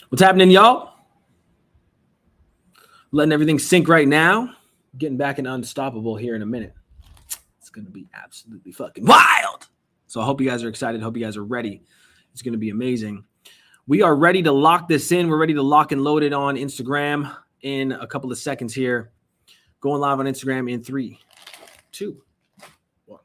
What's happening, y'all? Letting everything sink right now. Getting back in Unstoppable here in a minute. It's going to be absolutely fucking wild. So I hope you guys are excited. Hope you guys are ready. It's going to be amazing. We are ready to lock this in. We're ready to lock and load it on Instagram in a couple of seconds here. Going live on Instagram in 3, 2, 1.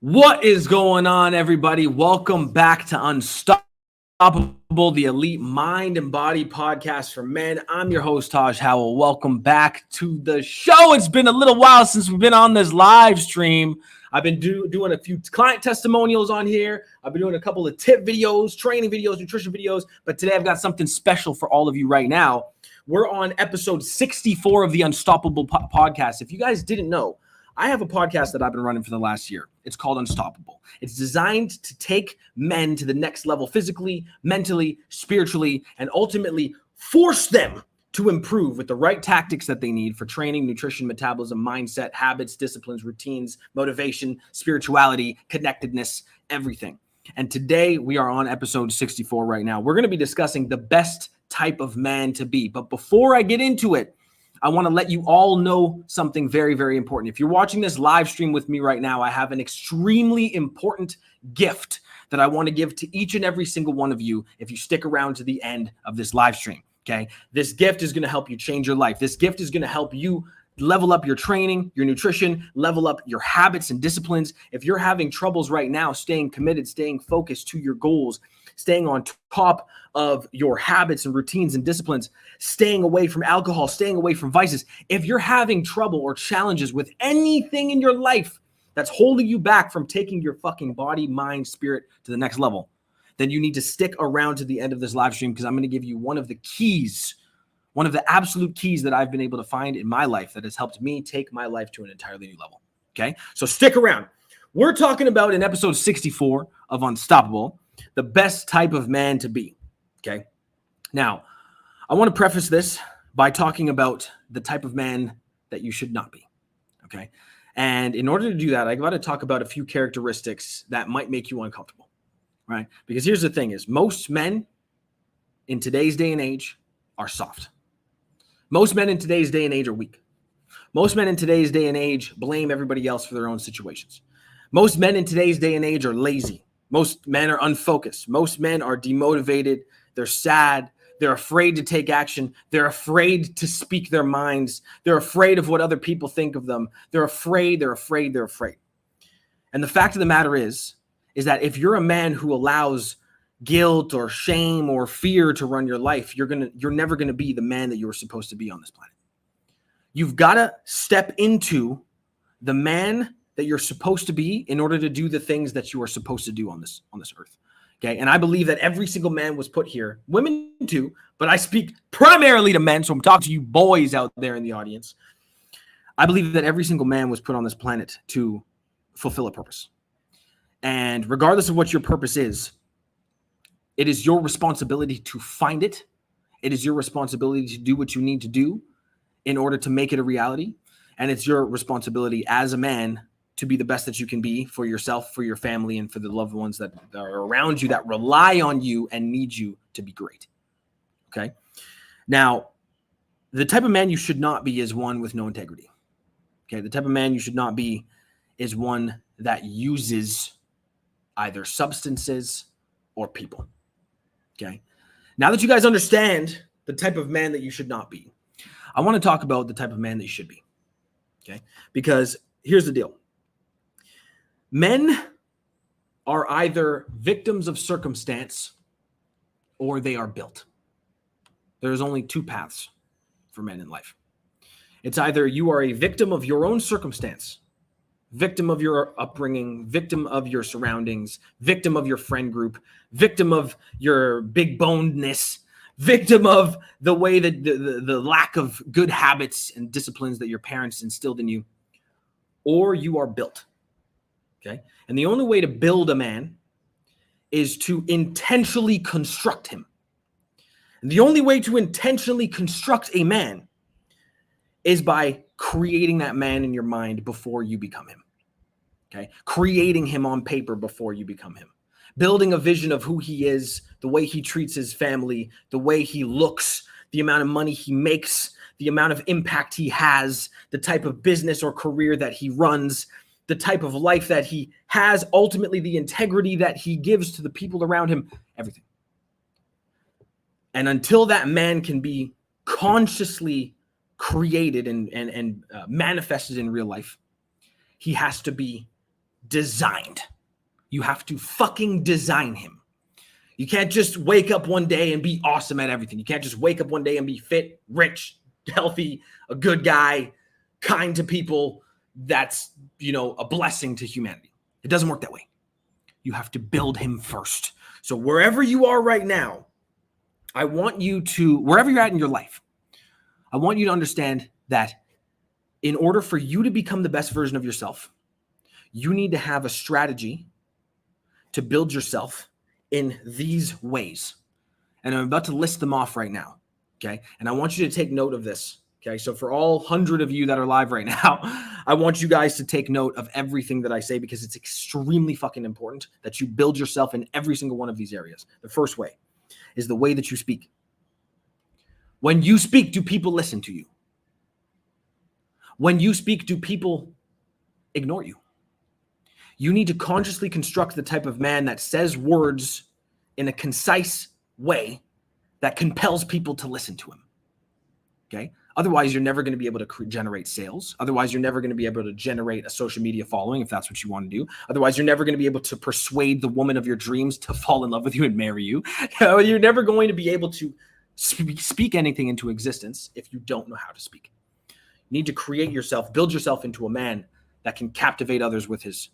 What is going on, everybody? Welcome back to Unstoppable, the elite mind and body podcast for men. I'm your host, Taj Howell. Welcome back to the show. It's been a little while since we've been on this live stream. I've been doing a few client testimonials on here. I've been doing a couple of tip videos, training videos, nutrition videos. But today I've got something special for all of you right now. We're on episode 64 of the Unstoppable podcast. If you guys didn't know, I have a podcast that I've been running for the last year. It's called Unstoppable. It's designed to take men to the next level physically, mentally, spiritually, and ultimately force them to improve with the right tactics that they need for training, nutrition, metabolism, mindset, habits, disciplines, routines, motivation, spirituality, connectedness, everything. And today we are on episode 64 right now. We're going to be discussing the best type of man to be. But before I get into it, I want to let you all know something very, very important. If you're watching this live stream with me right now, I have an extremely important gift that I want to give to each and every single one of you if you stick around to the end of this live stream, okay? This gift is going to help you change your life. This gift is going to help you level up your training, your nutrition, level up your habits and disciplines. If you're having troubles right now, staying committed, staying focused to your goals, staying on top of your habits and routines and disciplines, staying away from alcohol, staying away from vices. If you're having trouble or challenges with anything in your life that's holding you back from taking your fucking body, mind, spirit to the next level, then you need to stick around to the end of this live stream because I'm going to give you one of the keys, one of the absolute keys that I've been able to find in my life that has helped me take my life to an entirely new level. Okay, so stick around. We're talking about in episode 64 of Unstoppable, the best type of man to be. Okay. Now, I want to preface this by talking about the type of man that you should not be. Okay. And in order to do that, I got to talk about a few characteristics that might make you uncomfortable, right? Because here's the thing is most men in today's day and age are soft. Most men in today's day and age are weak. Most men in today's day and age blame everybody else for their own situations. Most men in today's day and age are lazy. Most men are unfocused. Most men are demotivated. They're sad. They're afraid to take action. They're afraid to speak their minds. They're afraid of what other people think of them. They're afraid. And the fact of the matter is that if you're a man who allows guilt or shame or fear to run your life, you're never going to be the man that you were supposed to be on this planet. You've got to step into the man that you're supposed to be in order to do the things that you are supposed to do on this earth. Okay. And I believe that every single man was put here, women too, but I speak primarily to men. So I'm talking to you boys out there in the audience. I believe that every single man was put on this planet to fulfill a purpose. And regardless of what your purpose is, it is your responsibility to find it. It is your responsibility to do what you need to do in order to make it a reality. And it's your responsibility as a man to be the best that you can be for yourself, for your family, and for the loved ones that are around you that rely on you and need you to be great. Okay. Now, the type of man you should not be is one with no integrity. Okay. The type of man you should not be is one that uses either substances or people. Okay. Now that you guys understand the type of man that you should not be, I want to talk about the type of man that you should be. Okay. Because here's the deal. Men are either victims of circumstance or they are built. There's only two paths for men in life. It's either you are a victim of your own circumstance, victim of your upbringing, victim of your surroundings, victim of your friend group, victim of your big bonedness, victim of the way that the lack of good habits and disciplines that your parents instilled in you, or you are built. Okay. And the only way to build a man is to intentionally construct him. And the only way to intentionally construct a man is by creating that man in your mind before you become him. Okay. Creating him on paper before you become him. building a vision of who he is, the way he treats his family, the way he looks, the amount of money he makes, the amount of impact he has, the type of business or career that he runs, the type of life that he has, ultimately the integrity that he gives to the people around him, everything. And until that man can be consciously created and manifested in real life, he has to be designed. You have to fucking design him. You can't just wake up one day and be awesome at everything. You can't just wake up one day and be fit, rich, healthy, a good guy, kind to people. That's, a blessing to humanity. It doesn't work that way. You have to build him first. So wherever you are right now, I want you to, wherever you're at in your life, I want you to understand that in order for you to become the best version of yourself, you need to have a strategy to build yourself in these ways. And I'm about to list them off right now. Okay. And I want you to take note of this. Okay. So for all 100 of you that are live right now, I want you guys to take note of everything that I say, because it's extremely fucking important that you build yourself in every single one of these areas. The first way is the way that you speak. When you speak, do people listen to you? When you speak, do people ignore you? You need to consciously construct the type of man that says words in a concise way that compels people to listen to him. Okay? Otherwise, you're never going to be able to generate sales. Otherwise, you're never going to be able to generate a social media following if that's what you want to do. Otherwise, you're never going to be able to persuade the woman of your dreams to fall in love with you and marry you. You're never going to be able to speak anything into existence if you don't know how to speak. You need to create yourself, build yourself into a man that can captivate others with his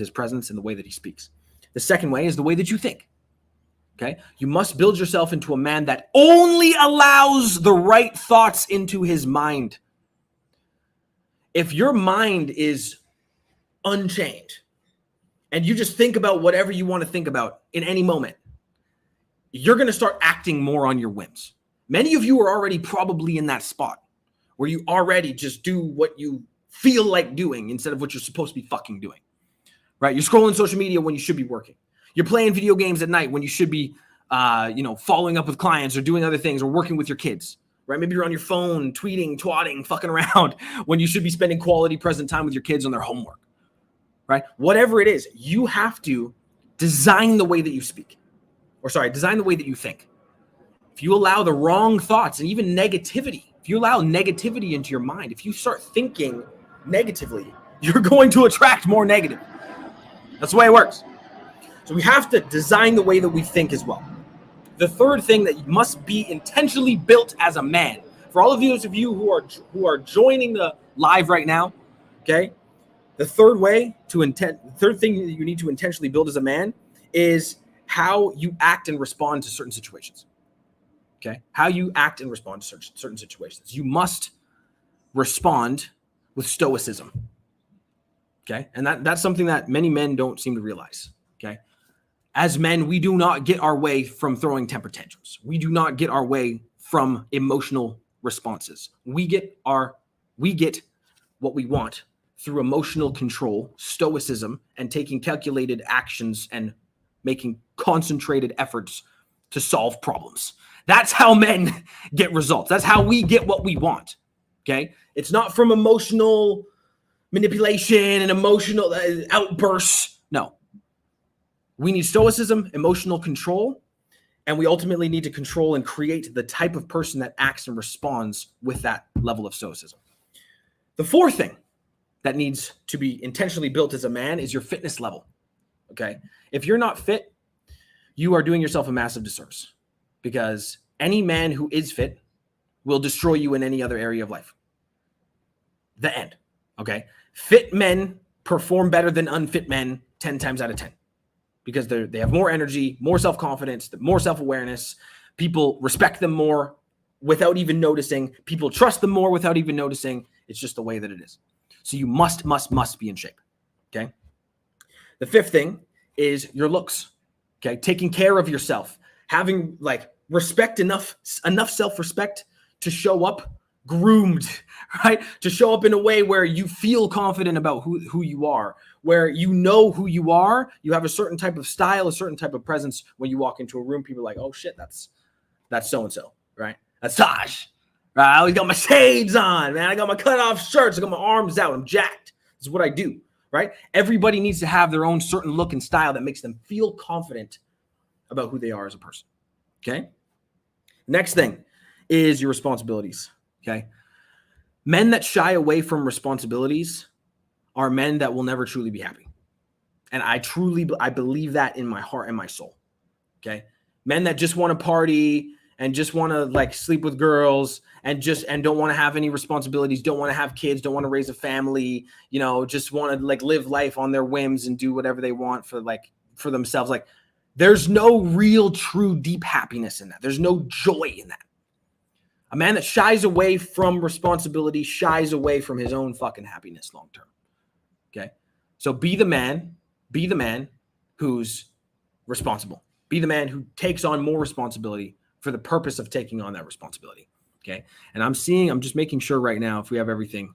presence and the way that he speaks. The second way is the way that you think. Okay? You must build yourself into a man that only allows the right thoughts into his mind. If your mind is unchained and you just think about whatever you want to think about in any moment, you're going to start acting more on your whims. Many of you are already probably in that spot where you already just do what you feel like doing instead of what you're supposed to be fucking doing. Right? You're scrolling social media when you should be working. You're playing video games at night when you should be, following up with clients or doing other things or working with your kids, right? Maybe you're on your phone, tweeting, twatting, fucking around when you should be spending quality present time with your kids on their homework, right? Whatever it is, you have to design the way that you speak, design the way that you think. If you allow the wrong thoughts and even negativity, if you allow negativity into your mind, if you start thinking negatively, you're going to attract more negative. That's the way it works. So we have to design the way that we think as well. The third thing that must be intentionally built as a man. For all of those of you who are joining the live right now, okay? The third thing that you need to intentionally build as a man is how you act and respond to certain situations. Okay? How you act and respond to certain situations. You must respond with stoicism. Okay? And that's something that many men don't seem to realize. Okay? As men, we do not get our way from throwing temper tantrums. We do not get our way from emotional responses. We get what we want through emotional control, stoicism, and taking calculated actions and making concentrated efforts to solve problems. That's how men get results. That's how we get what we want. Okay? It's not from emotional manipulation and emotional outbursts. No. We need stoicism, emotional control, and we ultimately need to control and create the type of person that acts and responds with that level of stoicism. The fourth thing that needs to be intentionally built as a man is your fitness level. Okay? If you're not fit, you are doing yourself a massive disservice, because any man who is fit will destroy you in any other area of life. The end. Okay? Fit men perform better than unfit men 10 times out of 10. Because they have more energy, more self-confidence, more self-awareness. People respect them more without even noticing. People trust them more without even noticing. It's just the way that it is. So you must be in shape. Okay? The fifth thing is your looks. Okay? Taking care of yourself. Having respect enough self-respect to show up groomed, right? To show up in a way where you feel confident about who you are, where you know who you are, you have a certain type of style, a certain type of presence. When you walk into a room, people are like, oh shit, that's so-and-so, right? That's Taj, right? I always got my shades on, man. I got my cut-off shirts. I got my arms out. I'm jacked. This is what I do, right? Everybody needs to have their own certain look and style that makes them feel confident about who they are as a person, okay? Next thing is your responsibilities, okay? Men that shy away from responsibilities are men that will never truly be happy. And I believe that in my heart and my soul, okay? Men that just want to party and just want to like sleep with girls and don't want to have any responsibilities, don't want to have kids, don't want to raise a family, just want to like live life on their whims and do whatever they want for themselves. Like there's no real true deep happiness in that. There's no joy in that. A man that shies away from responsibility shies away from his own fucking happiness long term. Okay? So be the man who's responsible. Be the man who takes on more responsibility for the purpose of taking on that responsibility. Okay. And I'm just making sure right now if everything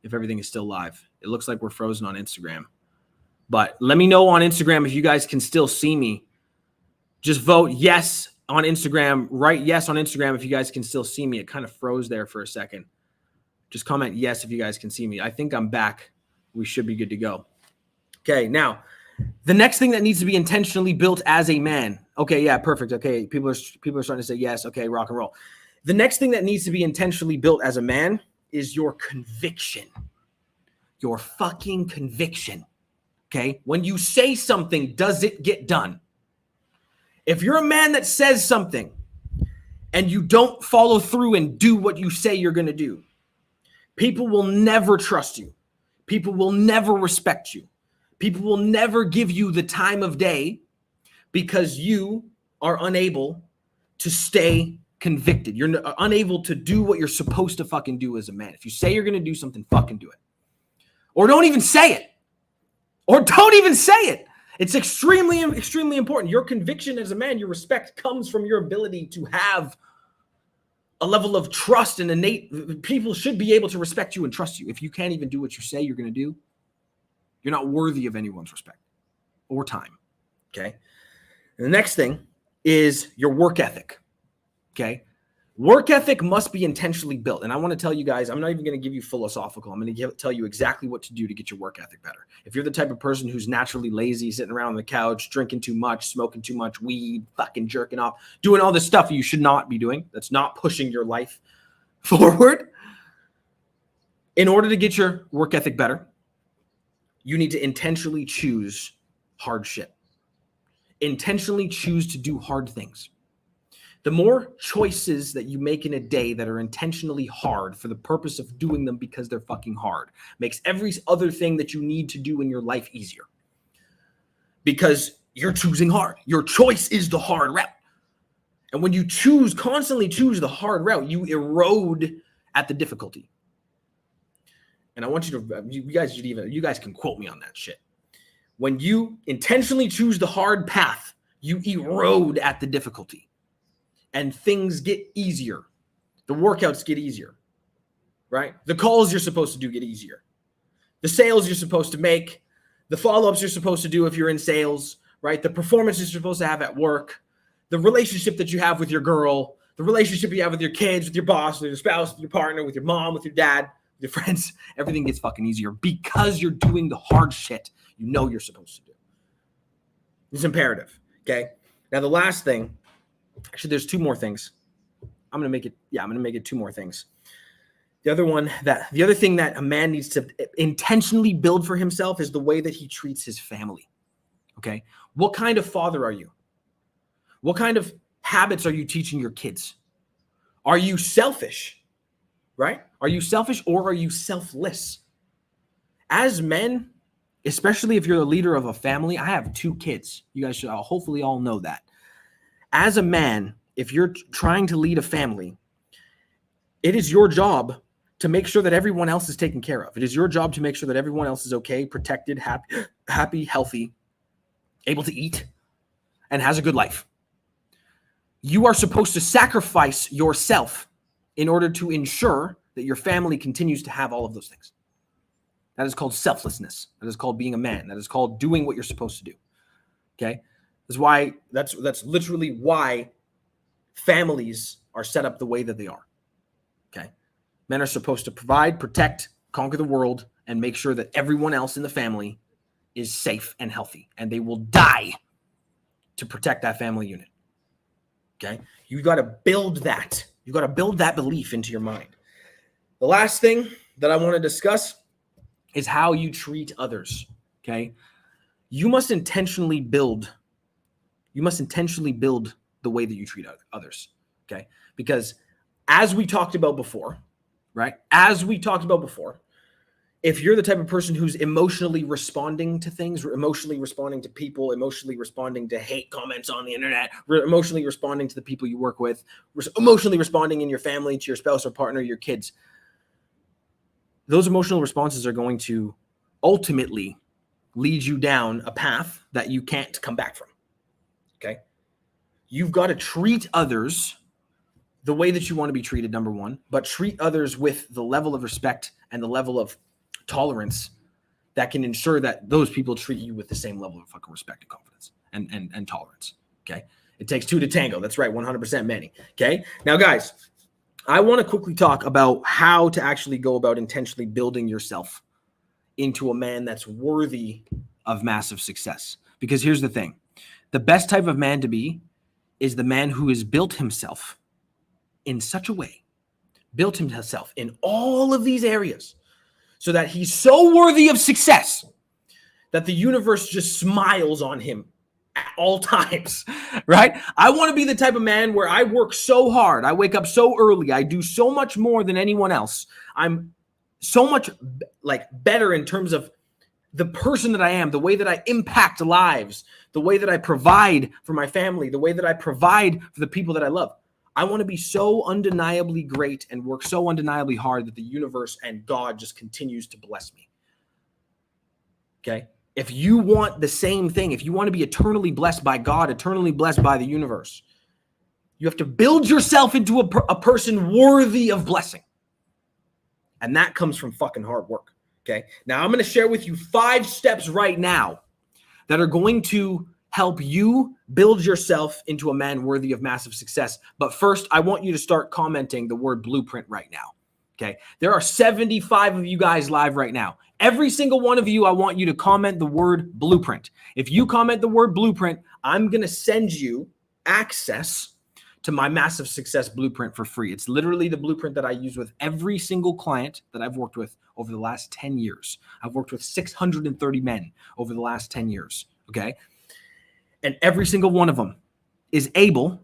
is still live. It looks like we're frozen on Instagram. But let me know on Instagram if you guys can still see me. Just vote yes on Instagram. Write yes on Instagram if you guys can still see me. It kind of froze there for a second. Just comment yes if you guys can see me. I think I'm back. We should be good to go. Okay, now, the next thing that needs to be intentionally built as a man. Okay, yeah, perfect. Okay, people are starting to say yes. Okay, rock and roll. The next thing that needs to be intentionally built as a man is your conviction. Your fucking conviction. Okay? When you say something, does it get done? If you're a man that says something and you don't follow through and do what you say you're going to do, people will never trust you. People will never respect you. People will never give you the time of day because you are unable to stay convicted. You're unable to do what you're supposed to fucking do as a man. If you say you're going to do something, fucking do it. Or don't even say it. It's extremely, extremely important. Your conviction as a man, your respect comes from your ability to have a level of trust and innate. People should be able to respect you and trust you. If you can't even do what you say you're going to do, you're not worthy of anyone's respect or time. Okay. And the next thing is your work ethic. Okay. Work ethic must be intentionally built. And I want to tell you guys, I'm not even going to give you philosophical. I'm going to tell you exactly what to do to get your work ethic better. If you're the type of person who's naturally lazy, sitting around on the couch, drinking too much, smoking too much weed, fucking jerking off, doing all this stuff you should not be doing, that's not pushing your life forward. In order to get your work ethic better, you need to intentionally choose hard shit. Intentionally choose to do hard things. The more choices that you make in a day that are intentionally hard for the purpose of doing them because they're fucking hard makes every other thing that you need to do in your life easier. Because you're choosing hard. Your choice is the hard route. And when you constantly choose the hard route, you erode at the difficulty. And I want you to, you guys can quote me on that shit. When you intentionally choose the hard path, you erode at the difficulty. And things get easier. The workouts get easier, right? The calls you're supposed to do get easier. The sales you're supposed to make, the follow-ups you're supposed to do if you're in sales, right? The performance you're supposed to have at work, the relationship that you have with your girl, the relationship you have with your kids, with your boss, with your spouse, with your partner, with your mom, with your dad, with your friends, everything gets fucking easier because you're doing the hard shit you know you're supposed to do. It's imperative, okay? Now, the last thing, actually, there's two more things. I'm going to make it two more things. The other thing that a man needs to intentionally build for himself is the way that he treats his family. Okay. What kind of father are you? What kind of habits are you teaching your kids? Are you selfish? Right? Are you selfish or are you selfless? As men, especially if you're the leader of a family, I have 2 kids. You guys should hopefully all know that. As a man, if you're trying to lead a family, it is your job to make sure that everyone else is taken care of. It is your job to make sure that everyone else is okay, protected, happy, healthy, able to eat, and has a good life. You are supposed to sacrifice yourself in order to ensure that your family continues to have all of those things. That is called selflessness. That is called being a man. That is called doing what you're supposed to do. Okay? That's literally why families are set up the way that they are. Okay? Men are supposed to provide, protect, conquer the world, and make sure that everyone else in the family is safe and healthy. And they will die to protect that family unit. Okay? You got to build that. You got to build that belief into your mind. The last thing that I want to discuss is how you treat others. Okay? You must intentionally build the way that you treat others. Okay? Because as we talked about before, right? If you're the type of person who's emotionally responding to things, emotionally responding to people, emotionally responding to hate comments on the internet, emotionally responding to the people you work with, emotionally responding in your family, to your spouse or partner, your kids, those emotional responses are going to ultimately lead you down a path that you can't come back from. Okay? You've got to treat others the way that you want to be treated, number one, but treat others with the level of respect and the level of tolerance that can ensure that those people treat you with the same level of fucking respect and confidence and tolerance. Okay. It takes two to tango. That's right. 100% Manny. Okay. Now, guys, I want to quickly talk about how to actually go about intentionally building yourself into a man that's worthy of massive success. Because here's the thing. The best type of man to be is the man who has built himself in such a way, built himself in all of these areas, so that he's so worthy of success that the universe just smiles on him at all times, right? I want to be the type of man where I work so hard. I wake up so early. I do so much more than anyone else. I'm so much better in terms of the person that I am, the way that I impact lives, the way that I provide for my family, the way that I provide for the people that I love. I want to be so undeniably great and work so undeniably hard that the universe and God just continues to bless me. Okay? If you want the same thing, if you want to be eternally blessed by God, eternally blessed by the universe, you have to build yourself into a person worthy of blessing. And that comes from fucking hard work. Okay? Now I'm going to share with you 5 steps right now that are going to help you build yourself into a man worthy of massive success. But first, I want you to start commenting the word blueprint right now. Okay. There are 75 of you guys live right now. Every single one of you, I want you to comment the word blueprint. If you comment the word blueprint, I'm going to send you access to my massive success blueprint for free. It's literally the blueprint that I use with every single client that I've worked with over the last 10 years. I've worked with 630 men over the last 10 years. Okay. And every single one of them is able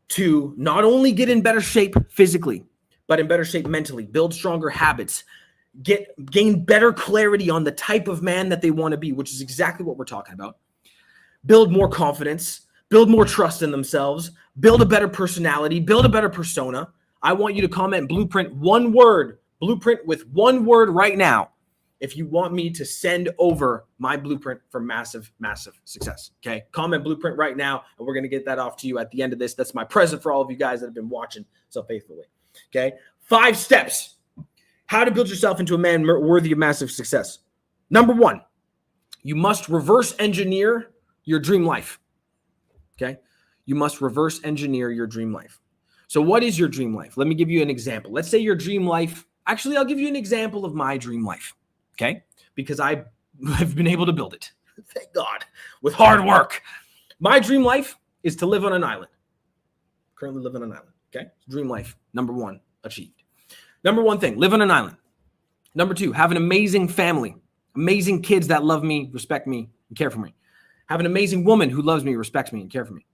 to not only get in better shape physically, but in better shape mentally, build stronger habits, gain better clarity on the type of man that they want to be, which is exactly what we're talking about. Build more confidence, build more trust in themselves, build a better personality, build a better persona. I want you to comment blueprint, one word, blueprint with one word right now, if you want me to send over my blueprint for massive, massive success. Okay. Comment blueprint right now, and we're going to get that off to you at the end of this. That's my present for all of you guys that have been watching so faithfully. Okay. 5 steps. How to build yourself into a man worthy of massive success. Number 1, you must reverse engineer your dream life. Okay. You must reverse engineer your dream life. So what is your dream life? Let me give you an example. Let's say your dream life, actually, I'll give you an example of my dream life. Okay. Because I have been able to build it. Thank God. With hard work. My dream life is to live on an island. Currently live on an island. Okay. Dream life. Number 1, achieved. Number 1 thing, live on an island. Number 2, have an amazing family, amazing kids that love me, respect me, and care for me. Have an amazing woman who loves me, respects me, and care for me.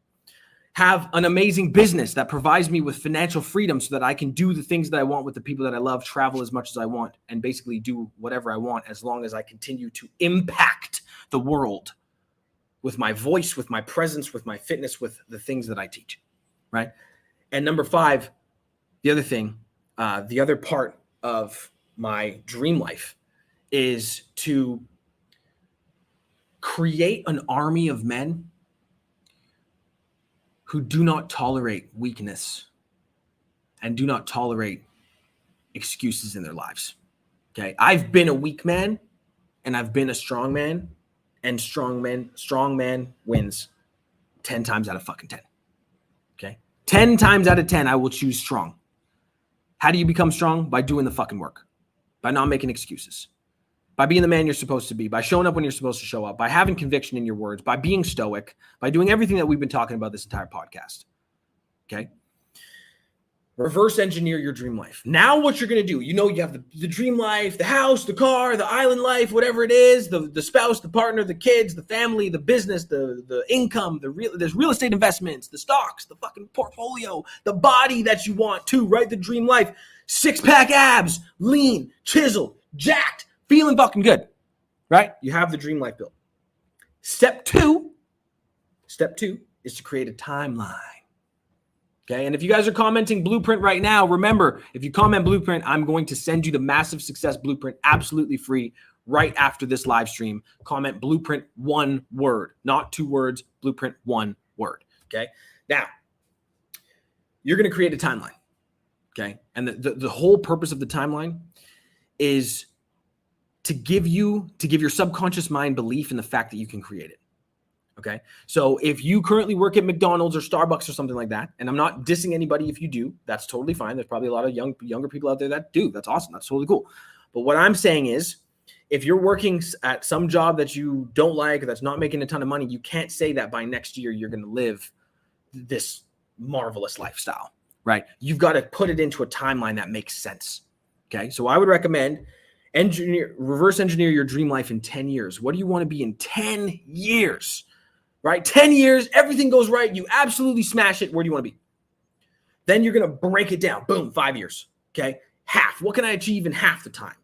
Have an amazing business that provides me with financial freedom so that I can do the things that I want with the people that I love, travel as much as I want, and basically do whatever I want as long as I continue to impact the world with my voice, with my presence, with my fitness, with the things that I teach, right? And number 5, the other thing, the other part of my dream life is to create an army of men who do not tolerate weakness and do not tolerate excuses in their lives. Okay. I've been a weak man and I've been a strong man, and strong man wins 10 times out of fucking 10. Okay. 10 times out of 10, I will choose strong. How do you become strong? By doing the fucking work, by not making excuses, by being the man you're supposed to be, by showing up when you're supposed to show up, by having conviction in your words, by being stoic, by doing everything that we've been talking about this entire podcast. Okay. Reverse engineer your dream life. Now what you're going to do, you have the dream life, the house, the car, the island life, whatever it is, the spouse, the partner, the kids, the family, the business, the income, there's real estate investments, the stocks, the fucking portfolio, the body that you want too, right? The dream life, 6-pack abs, lean, chiseled, jacked, feeling fucking good, right? You have the dream life built. Step two is to create a timeline. Okay. And if you guys are commenting Blueprint right now, remember, if you comment Blueprint, I'm going to send you the Massive Success Blueprint absolutely free right after this live stream. Comment Blueprint 1 word, not 2 words, Blueprint 1 word. Okay. Now, you're going to create a timeline. Okay. And the whole purpose of the timeline is to give your subconscious mind belief in the fact that you can create it. Okay. So if you currently work at McDonald's or Starbucks or something like that, and I'm not dissing anybody if you do, that's totally fine. There's probably a lot of younger people out there that do. That's awesome. That's totally cool. But what I'm saying is, if you're working at some job that you don't like, or that's not making a ton of money, you can't say that by next year you're going to live this marvelous lifestyle, right? You've got to put it into a timeline that makes sense. Okay. So I would recommend reverse engineer your dream life in 10 years. What do you want to be in 10 years? Right? 10 years, everything goes right. You absolutely smash it. Where do you want to be? Then you're going to break it down. Boom, 5 years. Okay. Half. What can I achieve in half the time?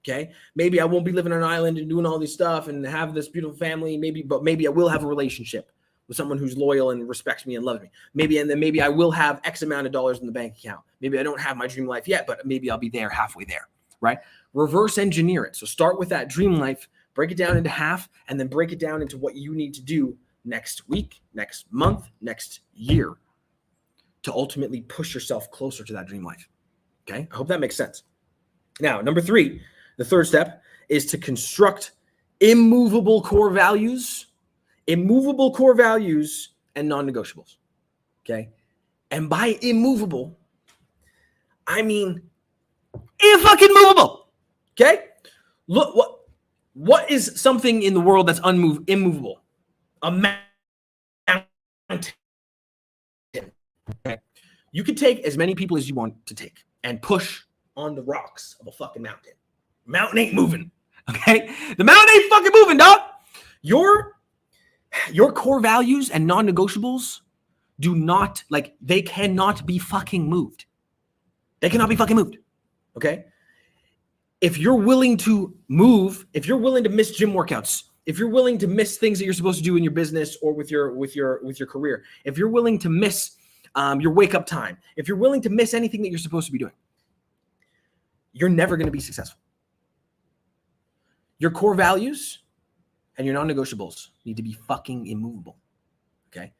Okay. Maybe I won't be living on an island and doing all this stuff and have this beautiful family. But maybe I will have a relationship with someone who's loyal and respects me and loves me. Maybe I will have X amount of dollars in the bank account. Maybe I don't have my dream life yet, but maybe I'll be there halfway there. Right? Reverse engineer it. So start with that dream life, break it down into half, and then break it down into what you need to do next week, next month, next year to ultimately push yourself closer to that dream life. Okay. I hope that makes sense. Now, number 3, the third step is to construct immovable core values and non-negotiables. Okay. And by immovable, I mean fucking movable. Okay. Look, what is something in the world that's immovable? A mountain. Okay. You can take as many people as you want to take and push on the rocks of a fucking mountain. Mountain ain't moving. Okay. The mountain ain't fucking moving, dog. Your core values and non-negotiables they cannot be fucking moved. They cannot be fucking moved. Okay. If you're willing to move, if you're willing to miss gym workouts, if you're willing to miss things that you're supposed to do in your business or with your career, if you're willing to miss your wake up time, if you're willing to miss anything that you're supposed to be doing, you're never going to be successful. Your core values and your non-negotiables need to be fucking immovable. Okay.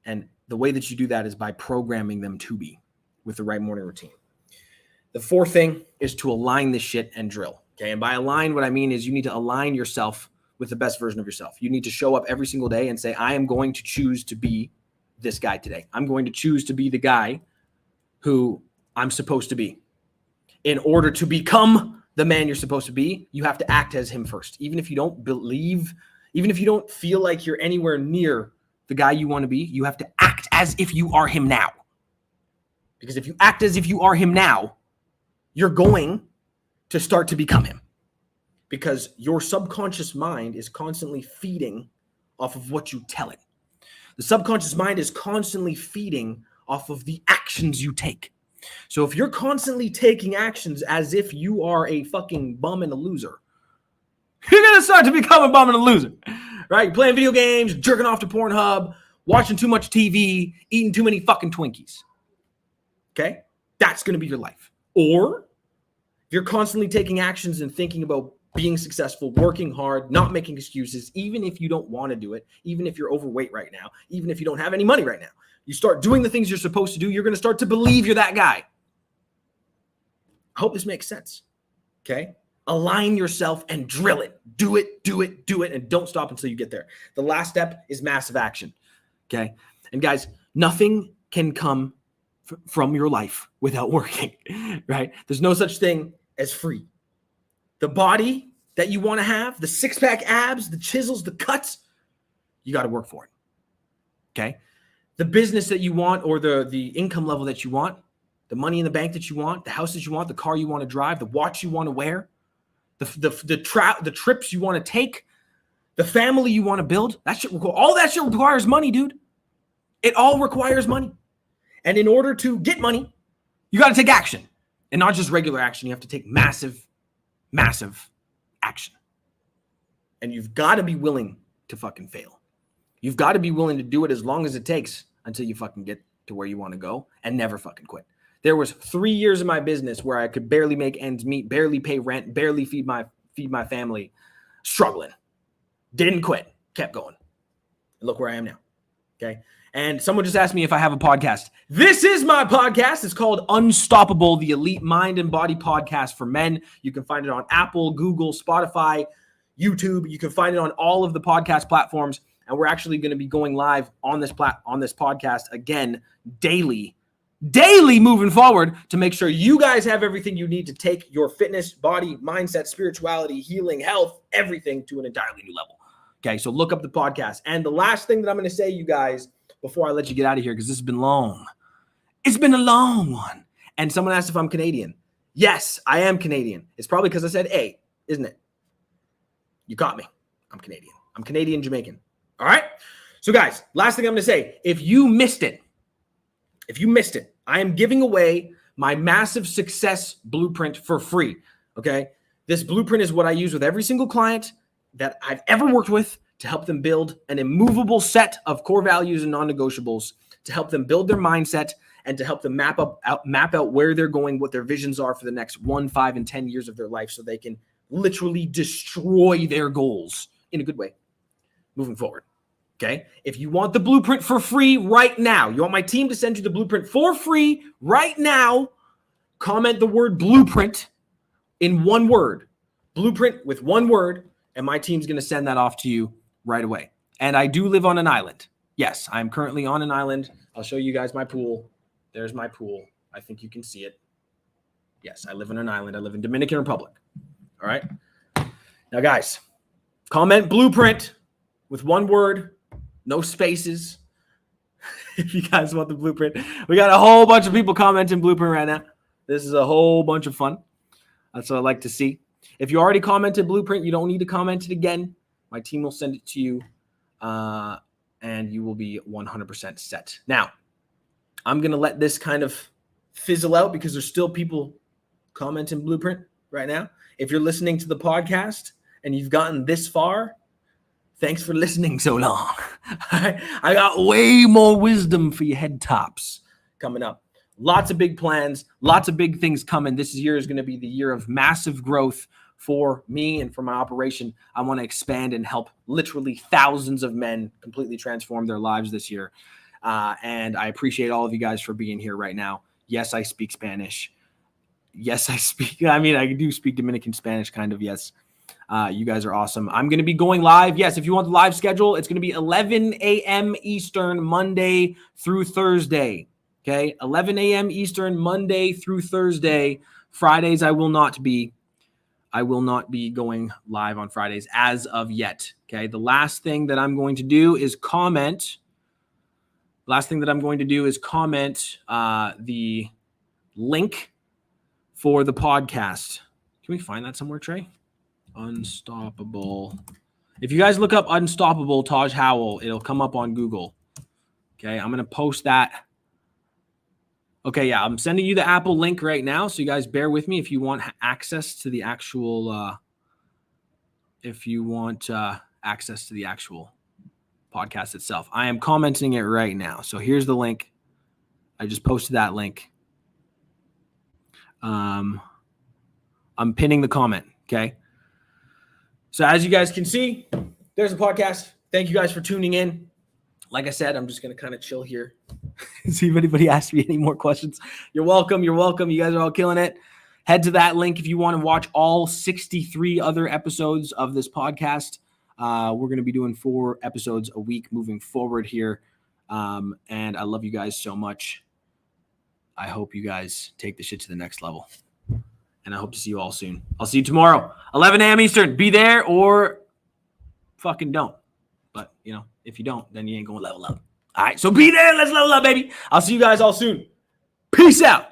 And the way that you do that is by programming them to be with the right morning routine. The fourth thing is to align this shit and drill. Okay. And by align, what I mean is you need to align yourself with the best version of yourself. You need to show up every single day and say, I am going to choose to be this guy today. I'm going to choose to be the guy who I'm supposed to be. In order to become the man you're supposed to be, you have to act as him first. Even if you don't feel like you're anywhere near the guy you want to be, you have to act as if you are him now. Because if you act as if you are him now, you're going to start to become him. Because your subconscious mind is constantly feeding off of what you tell it. The subconscious mind is constantly feeding off of the actions you take. So if you're constantly taking actions as if you are a fucking bum and a loser, you're going to start to become a bum and a loser, right? You're playing video games, jerking off to Pornhub, watching too much TV, eating too many fucking Twinkies. Okay? That's going to be your life. Or if you're constantly taking actions and thinking about being successful, working hard, not making excuses, even if you don't want to do it, even if you're overweight right now, even if you don't have any money right now, you start doing the things you're supposed to do, you're going to start to believe you're that guy. I hope this makes sense. Okay. Align yourself and drill it. Do it, do it, do it, and don't stop until you get there. The last step is massive action. Okay. And guys, nothing can come from your life without working, right? There's no such thing as free. The body that you want to have, the six-pack abs, the chisels, the cuts, you got to work for it. Okay. The business that you want, or the income level that you want, the money in the bank that you want, the house that you want, the car you want to drive, the watch you want to wear, the trips you want to take, the family you want to build, all that shit requires money, dude. It all requires money. And in order to get money, you got to take action, and not just regular action. You have to take massive, massive action. And you've got to be willing to fucking fail. You've got to be willing to do it as long as it takes until you fucking get to where you want to go, and never fucking quit. There was 3 years of my business where I could barely make ends meet, barely pay rent, barely feed my family, struggling. Didn't quit, kept going. And look where I am now. Okay. And someone just asked me if I have a podcast. This is my podcast. It's called Unstoppable, the Elite Mind and Body Podcast for Men. You can find it on Apple, Google, Spotify, YouTube. You can find it on all of the podcast platforms. And we're actually going to be going live on this podcast again daily moving forward, to make sure you guys have everything you need to take your fitness, body, mindset, spirituality, healing, health, everything to an entirely new level. Okay, so look up the podcast. And the last thing that I'm going to say, you guys, before I let you get out of here, because this has been long. It's been a long one. And someone asked if I'm Canadian. Yes, I am Canadian. It's probably because I said A, isn't it? You caught me. I'm Canadian. I'm Canadian Jamaican. All right? So guys, last thing I'm going to say, if you missed it, I am giving away my massive success blueprint for free. Okay? This blueprint is what I use with every single client that I've ever worked with, to help them build an immovable set of core values and non-negotiables, to help them build their mindset, and to help them map out where they're going, what their visions are for the next 1, 5, and 10 years of their life, so they can literally destroy their goals in a good way moving forward. Okay? If you want the blueprint for free right now, you want my team to send you the blueprint for free right now, comment the word blueprint in one word. Blueprint with one word, and my team's going to send that off to you right away. And I do live on an island. Yes, I'm currently on an island. I'll show you guys my pool. There's my pool. I think you can see it. Yes, I live on an island. I live in Dominican Republic. All right. Now, guys, comment blueprint with one word, no spaces. If you guys want the blueprint, we got a whole bunch of people commenting blueprint right now. This is a whole bunch of fun. That's what I like to see. If you already commented blueprint, you don't need to comment it again. My team will send it to you, and you will be 100% set. Now, I'm going to let this kind of fizzle out because there's still people commenting blueprint right now. If you're listening to the podcast and you've gotten this far, thanks for listening so long. I got way more wisdom for your head tops coming up. Lots of big plans, lots of big things coming. This year is going to be the year of massive growth for me and for my operation. I want to expand and help literally thousands of men completely transform their lives this year. And I appreciate all of you guys for being here right now. Yes, I speak Spanish. Yes, I do speak Dominican Spanish, kind of, yes. You guys are awesome. I'm going to be going live. Yes, if you want the live schedule, it's going to be 11 a.m. Eastern, Monday through Thursday. Okay, 11 a.m. Eastern, Monday through Thursday. Fridays, I will not be going live on Fridays as of yet. Okay, the last thing that I'm going to do is comment. The link for the podcast. Can we find that somewhere, Trey? Unstoppable. If you guys look up Unstoppable Taj Howell, it'll come up on Google. Okay, I'm going to post that. Okay, yeah, I'm sending you the Apple link right now, so you guys bear with me if you want access to the actual podcast itself. I am commenting it right now. So here's the link. I just posted that link. I'm pinning the comment, okay? So as you guys can see, there's the podcast. Thank you guys for tuning in. Like I said, I'm just going to kind of chill here. See if anybody asks me any more questions. You're welcome. You guys are all killing it. Head to that link if you want to watch all 63 other episodes of this podcast. We're going to be doing 4 episodes a week moving forward here. And I love you guys so much. I hope you guys take the shit to the next level. And I hope to see you all soon. I'll see you tomorrow, 11 a.m. Eastern. Be there or fucking don't. But, if you don't, then you ain't going to level up. All right, so be there. Let's level up, baby. I'll see you guys all soon. Peace out.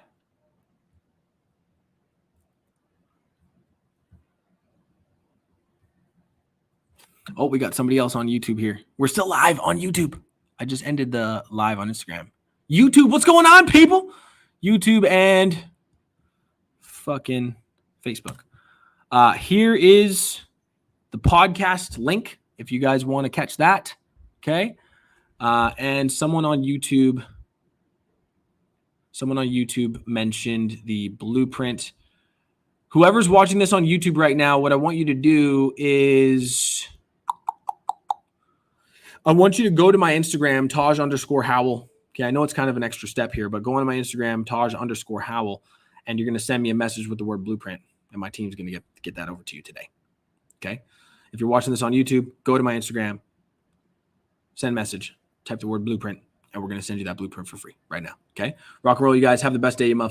Oh, we got somebody else on YouTube here. We're still live on YouTube. I just ended the live on Instagram. YouTube, what's going on, people? YouTube and fucking Facebook. Here is the podcast link if you guys want to catch that. Okay. And someone on YouTube mentioned the blueprint. Whoever's watching this on YouTube right now, what I want you to do is I want you to go to my Instagram, Taj_Howell. Okay, I know it's kind of an extra step here, but go on to my Instagram, Taj_Howell, and you're going to send me a message with the word blueprint, and my team's going to get that over to you today. Okay? If you're watching this on YouTube, go to my Instagram, send message, type the word blueprint, and we're going to send you that blueprint for free right now. Okay? Rock and roll, you guys. Have the best day, you motherfuckers.